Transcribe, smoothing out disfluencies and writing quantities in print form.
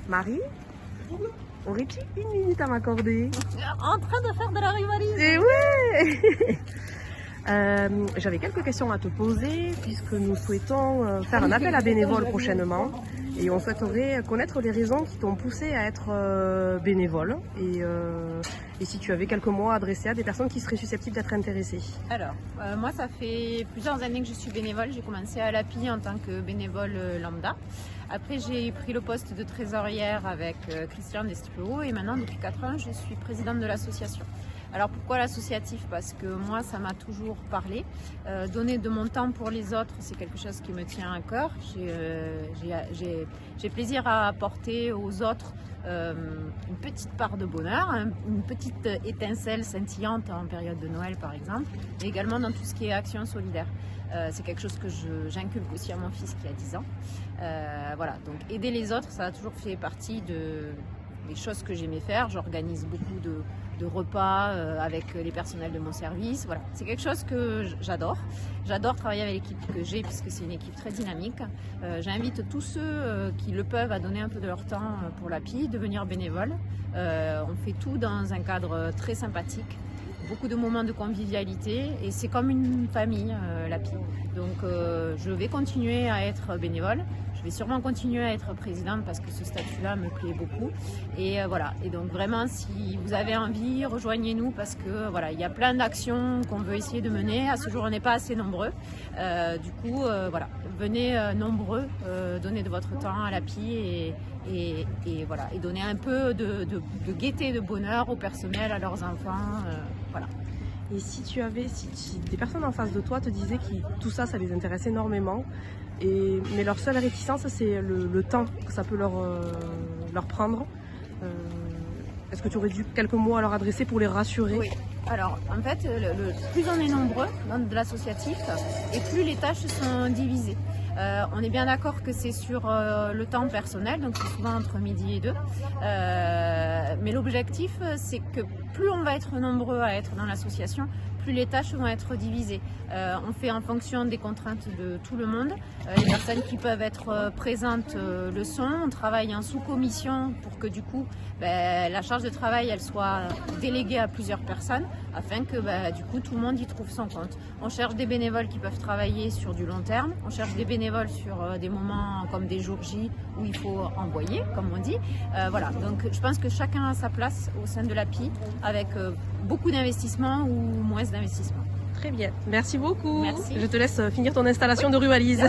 Marie, aurais-tu une minute à m'accorder? En train de faire de la rivalité. Eh ouais. J'avais quelques questions à te poser puisque nous souhaitons faire un appel à bénévoles prochainement et on souhaiterait connaître les raisons qui t'ont poussé à être bénévole et si tu avais quelques mots à adresser à des personnes qui seraient susceptibles d'être intéressées. Alors, moi, ça fait plusieurs années que je suis bénévole. J'ai commencé à l'API en tant que bénévole lambda. Après, j'ai pris le poste de trésorière avec Christian Destruo et maintenant, depuis 4 ans, je suis présidente de l'association. Alors pourquoi l'associatif? Parce que moi, ça m'a toujours parlé. Donner de mon temps pour les autres, c'est quelque chose qui me tient à cœur. J'ai plaisir à apporter aux autres une petite part de bonheur, une petite étincelle scintillante en période de Noël par exemple, et également dans tout ce qui est action solidaire. C'est quelque chose que j'inculque aussi à mon fils qui a 10 ans. Voilà, donc aider les autres, ça a toujours fait partie des choses que j'aimais faire. J'organise beaucoup de repas avec les personnels de mon service. Voilà, c'est quelque chose que j'adore. J'adore travailler avec l'équipe que j'ai puisque c'est une équipe très dynamique. J'invite tous ceux qui le peuvent à donner un peu de leur temps pour l'API, devenir bénévoles. On fait tout dans un cadre très sympathique. Beaucoup de moments de convivialité et c'est comme une famille, l'API. Donc je vais continuer à être bénévole. Je vais sûrement continuer à être présidente parce que ce statut-là me plaît beaucoup. Et voilà. Et donc vraiment, si vous avez envie, rejoignez-nous parce que voilà, il y a plein d'actions qu'on veut essayer de mener. À ce jour, on n'est pas assez nombreux. Du coup, voilà, venez nombreux, donnez de votre temps à l'API et voilà, et donner un peu de gaieté, de bonheur au personnel, à leurs enfants. Voilà. Et si des personnes en face de toi te disaient que tout ça, ça les intéresse énormément, mais leur seule réticence, c'est le temps que ça peut leur prendre, est-ce que tu aurais dû quelques mots à leur adresser pour les rassurer? Oui. Alors, en fait, plus on est nombreux dans de l'associatif, et plus les tâches sont divisées. On est bien d'accord que c'est sur le temps personnel, donc c'est souvent entre midi et 2. Mais l'objectif, c'est que plus on va être nombreux à être dans l'association, plus les tâches vont être divisées. On fait en fonction des contraintes de tout le monde. Les personnes qui peuvent être présentes le sont. On travaille en sous-commission pour que du coup, la charge de travail elle soit déléguée à plusieurs personnes afin que du coup tout le monde y trouve son compte. On cherche des bénévoles qui peuvent travailler sur du long terme. On cherche des bénévoles sur des moments comme des jours J où il faut envoyer, comme on dit. Voilà, donc je pense que chacun a sa place au sein de l'API avec beaucoup d'investissement ou moins d'investissement. Très bien, merci beaucoup. Merci. Je te laisse finir ton installation de Rualise.